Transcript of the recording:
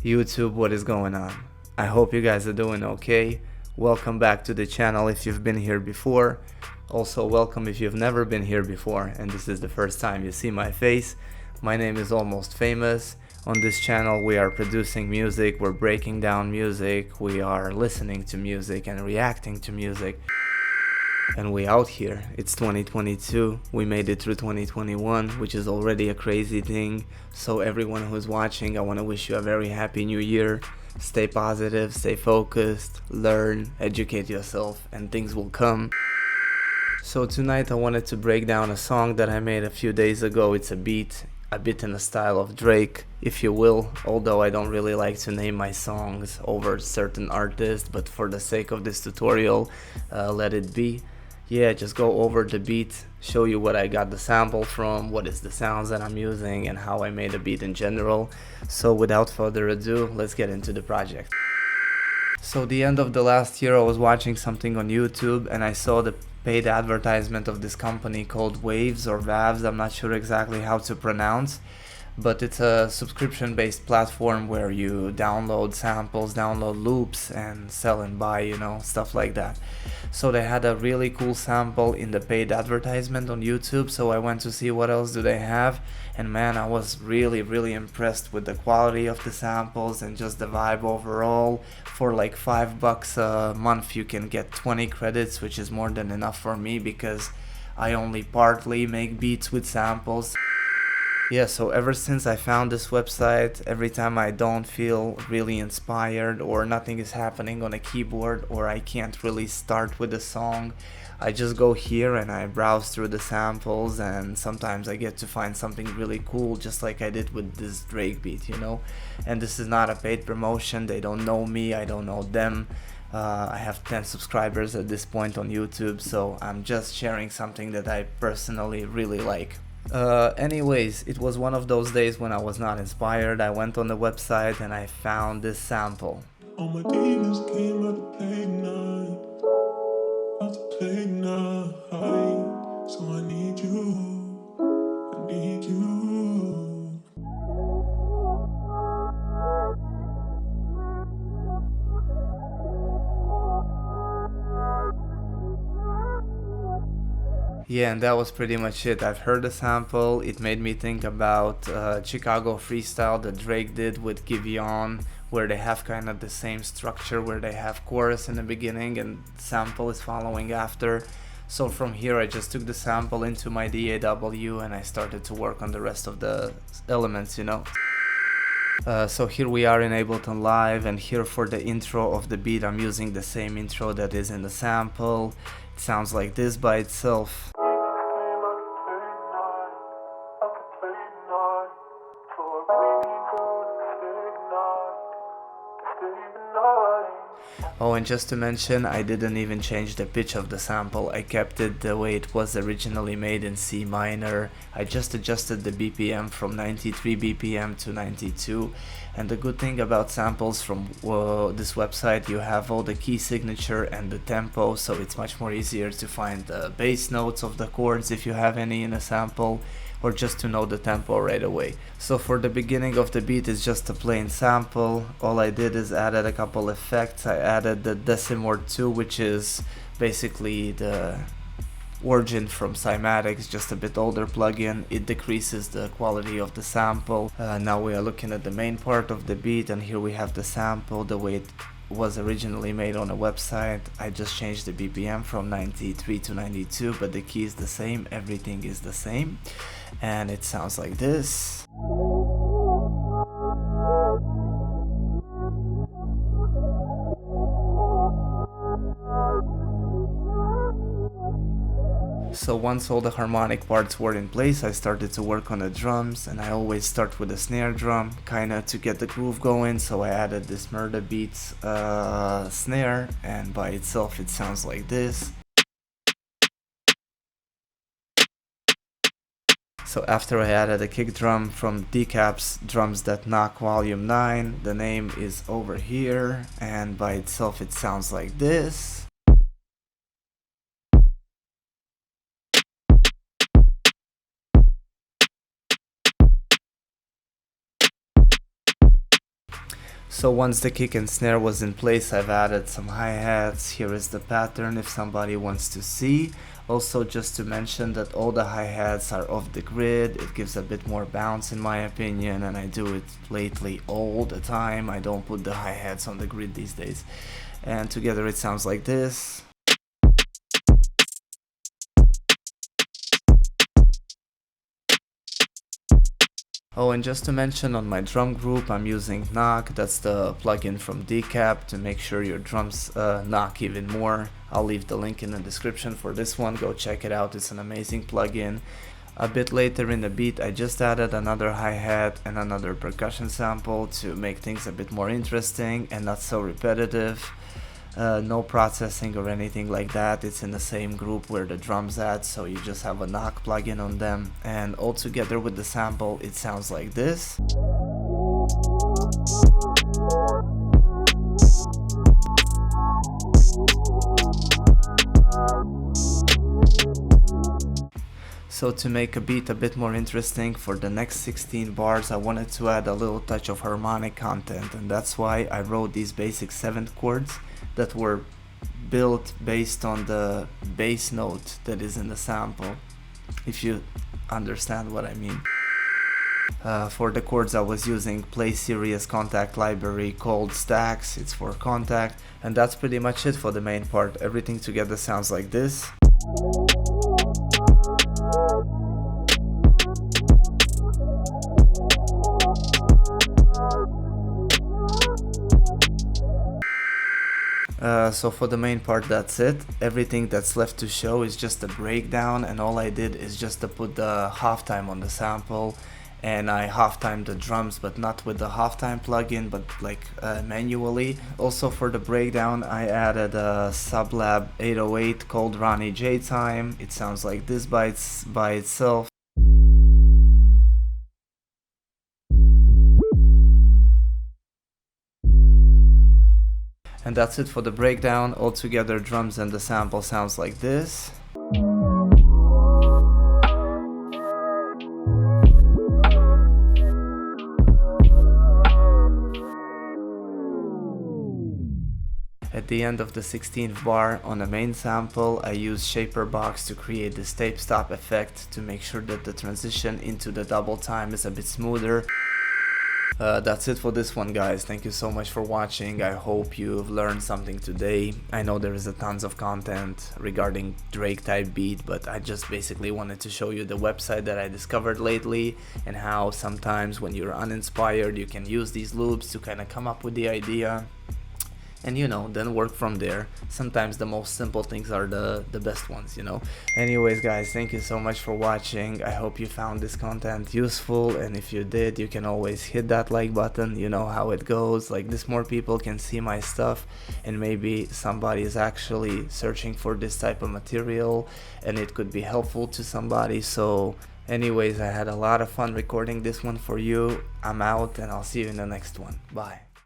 YouTube, what is going on? I hope you guys are doing okay. Welcome back to the channel if you've been here before. Also welcome if you've never been here before and this is the first time you see my face. My name is Almost Famous. On this channel we are producing music, we're breaking down music, we are listening to music and reacting to music. And we out here. It's 2022. We made it through 2021, which is already a crazy thing. So everyone who's watching, I want to wish you a very happy new year. Stay positive, stay focused, learn, educate yourself, and things will come. So tonight I wanted to break down a song that I made a few days ago. It's a bit in the style of Drake, if you will, although I don't really like to name my songs over certain artists, but for the sake of this tutorial, let it be. Yeah, just go over the beat, show you what I got the sample from, what is the sounds that I'm using, and how I made a beat in general. So without further ado, let's get into the project. So the end of the last year I was watching something on YouTube and I saw the paid advertisement of this company called Waves or Vavs, I'm not sure exactly how to pronounce, but it's a subscription based platform where you download samples, download loops and sell and buy, you know, stuff like that. So they had a really cool sample in the paid advertisement on YouTube, so I went to see what else do they have, and man, I was really impressed with the quality of the samples and just the vibe overall. For like $5 a month you can get 20 credits, which is more than enough for me because I only partly make beats with samples. Yeah, so ever since I found this website, every time I don't feel really inspired or nothing is happening on a keyboard or I can't really start with a song, I just go here and I browse through the samples, and sometimes I get to find something really cool, just like I did with this Drake beat, you know. And this is not a paid promotion, they don't know me, I don't know them. I have 10 subscribers at this point on YouTube, so I'm just sharing something that I personally really like. Anyways, it was one of those days when I was not inspired. I went on the website and I found this sample. All my demons came out to play tonight. Out to play tonight. So I need you. I need you. Yeah, and that was pretty much it. I've heard the sample, it made me think about Chicago Freestyle that Drake did with Giveon, where they have kind of the same structure, where they have chorus in the beginning and sample is following after. So from here I just took the sample into my DAW and I started to work on the rest of the elements, you know. So here we are in Ableton Live, and here for the intro of the beat I'm using the same intro that is in the sample. It sounds like this by itself. Oh, and just to mention, I didn't even change the pitch of the sample, I kept it the way it was originally made in C minor. I just adjusted the BPM from 93 BPM to 92, and the good thing about samples from this website, you have all the key signature and the tempo, so it's much more easier to find the bass notes of the chords if you have any in a sample, or just to know the tempo right away. So for the beginning of the beat is just a plain sample. All I did is added a couple effects. I added the Decimort 2, which is basically the origin from Cymatics, just a bit older plugin. It decreases the quality of the sample. Now we are looking at the main part of the beat, and here we have the sample the way it was originally made on a website. I just changed the BPM from 93 to 92, but the key is the same, everything is the same, and it sounds like this. So once all the harmonic parts were in place, I started to work on the drums, and I always start with a snare drum, kinda to get the groove going, so I added this Murder Beats snare, and by itself it sounds like this. So after I added a kick drum from Decap's Drums That Knock Volume 9, the name is over here, and by itself it sounds like this. So once the kick and snare was in place, I've added some hi-hats. Here is the pattern if somebody wants to see. Also, just to mention that all the hi-hats are off the grid. It gives a bit more bounce in my opinion, and I do it lately all the time. I don't put the hi-hats on the grid these days. And together it sounds like this. Oh, and just to mention, on my drum group I'm using Knock. That's the plugin from Decap to make sure your drums knock even more. I'll leave the link in the description for this one. Go check it out, it's an amazing plugin. A bit later in the beat I just added another hi-hat and another percussion sample to make things a bit more interesting and not so repetitive. No processing or anything like that. It's in the same group where the drums at, so you just have a knock plugin on them, and all together with the sample it sounds like this. So to make a beat a bit more interesting, for the next 16 bars I wanted to add a little touch of harmonic content, and that's why I wrote these basic 7th chords that were built based on the bass note that is in the sample, if you understand what I mean. For the chords I was using Play Series Contact library called Stacks. It's for Contact, and that's pretty much it for the main part. Everything together sounds like this. So for the main part that's it. Everything that's left to show is just a breakdown, and all I did is just to put the halftime on the sample, and I half-timed the drums, but not with the halftime plugin, but like manually. Also for the breakdown I added a Sublab 808 called Ronnie J Time. It sounds like this by itself. And that's it for the breakdown. Altogether, drums and the sample sounds like this. At the end of the 16th bar on the main sample, I used Shaper Box to create this tape stop effect to make sure that the transition into the double time is a bit smoother. That's it for this one, guys. Thank you so much for watching. I hope you've learned something today. I know there is a tons of content regarding Drake type beat, but I just basically wanted to show you the website that I discovered lately, and how sometimes when you're uninspired you can use these loops to kind of come up with the idea, and you know, then work from there. Sometimes the most simple things are the best ones, you know. Anyways, guys, thank you so much for watching. I hope you found this content useful, and if you did, you can always hit that like button. You know how it goes. Like this, more people can see my stuff, and maybe somebody is actually searching for this type of material and it could be helpful to somebody. So anyways, I had a lot of fun recording this one for you. I'm out, and I'll see you in the next one. Bye.